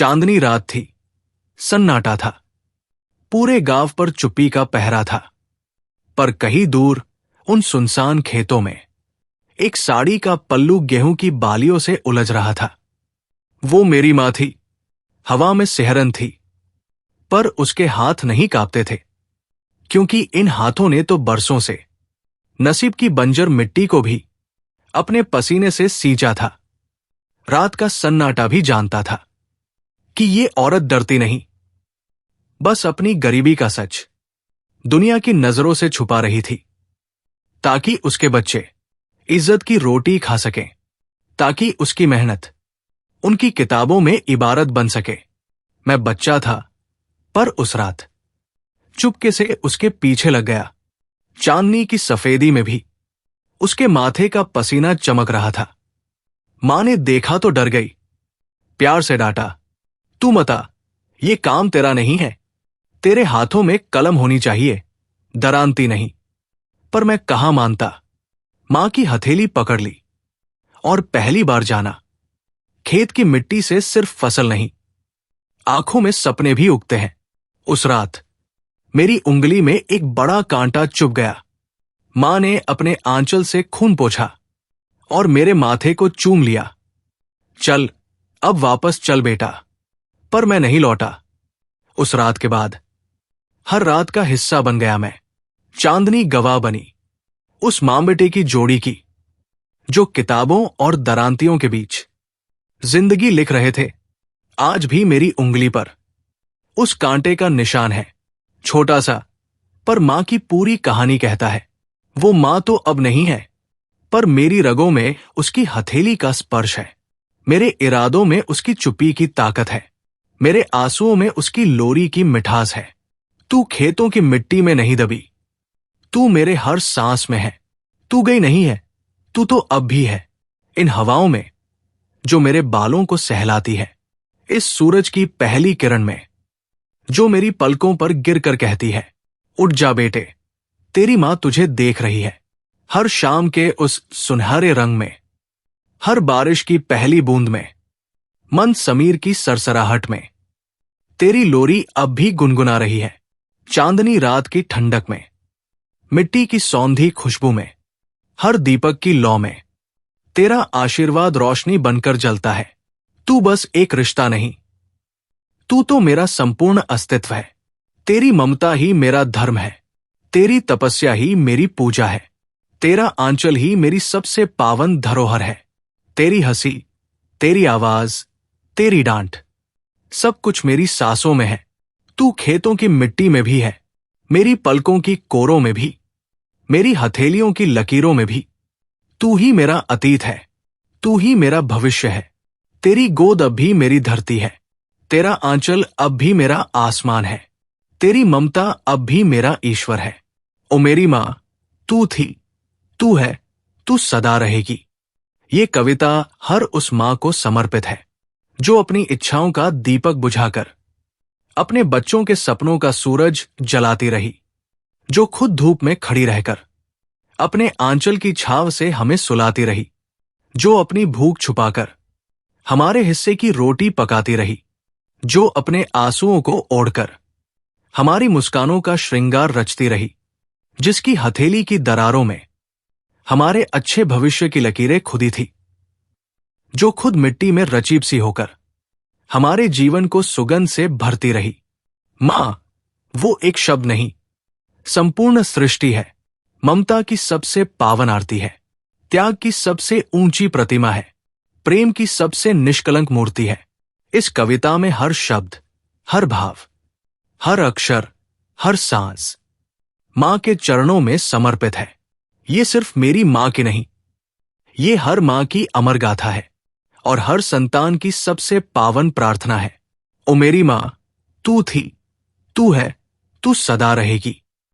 चांदनी रात थी। सन्नाटा था। पूरे गांव पर चुप्पी का पहरा था। पर कहीं दूर उन सुनसान खेतों में एक साड़ी का पल्लू गेहूं की बालियों से उलझ रहा था। वो मेरी मां थी। हवा में सिहरन थी, पर उसके हाथ नहीं कांपते थे, क्योंकि इन हाथों ने तो बरसों से नसीब की बंजर मिट्टी को भी अपने पसीने से सींचा था। रात का सन्नाटा भी जानता था कि ये औरत डरती नहीं, बस अपनी गरीबी का सच दुनिया की नजरों से छुपा रही थी, ताकि उसके बच्चे इज्जत की रोटी खा सकें, ताकि उसकी मेहनत उनकी किताबों में इबारत बन सके। मैं बच्चा था, पर उस रात चुपके से उसके पीछे लग गया। चांदनी की सफेदी में भी उसके माथे का पसीना चमक रहा था। मां ने देखा तो डर गई। प्यार से डांटा, तू मत आ, ये काम तेरा नहीं है। तेरे हाथों में कलम होनी चाहिए, दरांती नहीं। पर मैं कहां मानता। मां की हथेली पकड़ ली और पहली बार जाना, खेत की मिट्टी से सिर्फ फसल नहीं, आंखों में सपने भी उगते हैं। उस रात मेरी उंगली में एक बड़ा कांटा चुभ गया। मां ने अपने आंचल से खून पोंछा और मेरे माथे को चूम लिया। चल, अब वापस चल बेटा। पर मैं नहीं लौटा। उस रात के बाद हर रात का हिस्सा बन गया मैं। चांदनी गवाह बनी उस मां बेटे की जोड़ी की, जो किताबों और दरांतियों के बीच जिंदगी लिख रहे थे। आज भी मेरी उंगली पर उस कांटे का निशान है, छोटा सा, पर मां की पूरी कहानी कहता है। वो मां तो अब नहीं है, पर मेरी रगों में उसकी हथेली का स्पर्श है। मेरे इरादों में उसकी चुप्पी की ताकत है। मेरे आंसुओं में उसकी लोरी की मिठास है। तू खेतों की मिट्टी में नहीं दबी, तू मेरे हर सांस में है। तू गई नहीं है, तू तो अब भी है, इन हवाओं में जो मेरे बालों को सहलाती है, इस सूरज की पहली किरण में जो मेरी पलकों पर गिरकर कहती है, उठ जा बेटे, तेरी मां तुझे देख रही है। हर शाम के उस सुनहरे रंग में, हर बारिश की पहली बूंद में, मंद समीर की सरसराहट में तेरी लोरी अब भी गुनगुना रही है। चांदनी रात की ठंडक में, मिट्टी की सौंधी खुशबू में, हर दीपक की लौ में तेरा आशीर्वाद रोशनी बनकर जलता है। तू बस एक रिश्ता नहीं, तू तो मेरा संपूर्ण अस्तित्व है। तेरी ममता ही मेरा धर्म है, तेरी तपस्या ही मेरी पूजा है, तेरा आंचल ही मेरी सबसे पावन धरोहर है। तेरी हंसी, तेरी आवाज, तेरी डांट, सब कुछ मेरी सांसों में है। तू खेतों की मिट्टी में भी है, मेरी पलकों की कोरों में भी, मेरी हथेलियों की लकीरों में भी। तू ही मेरा अतीत है, तू ही मेरा भविष्य है। तेरी गोद अब भी मेरी धरती है, तेरा आंचल अब भी मेरा आसमान है, तेरी ममता अब भी मेरा ईश्वर है। ओ मेरी मां, तू थी, तू है, तू सदा रहेगी। ये कविता हर उस मां को समर्पित है, जो अपनी इच्छाओं का दीपक बुझाकर अपने बच्चों के सपनों का सूरज जलाती रही, जो खुद धूप में खड़ी रहकर अपने आंचल की छाव से हमें सुलाती रही, जो अपनी भूख छुपाकर हमारे हिस्से की रोटी पकाती रही, जो अपने आंसुओं को ओढ़कर हमारी मुस्कानों का श्रृंगार रचती रही, जिसकी हथेली की दरारों में हमारे अच्छे भविष्य की लकीरें खुदी थी, जो खुद मिट्टी में रचीब सी होकर हमारे जीवन को सुगंध से भरती रही। मां, वो एक शब्द नहीं, संपूर्ण सृष्टि है। ममता की सबसे पावन आरती है, त्याग की सबसे ऊंची प्रतिमा है, प्रेम की सबसे निष्कलंक मूर्ति है। इस कविता में हर शब्द, हर भाव, हर अक्षर, हर सांस मां के चरणों में समर्पित है। ये सिर्फ मेरी मां की नहीं, ये हर मां की अमर गाथा है और हर संतान की सबसे पावन प्रार्थना है। ओ मेरी मां, तू थी, तू है, तू सदा रहेगी।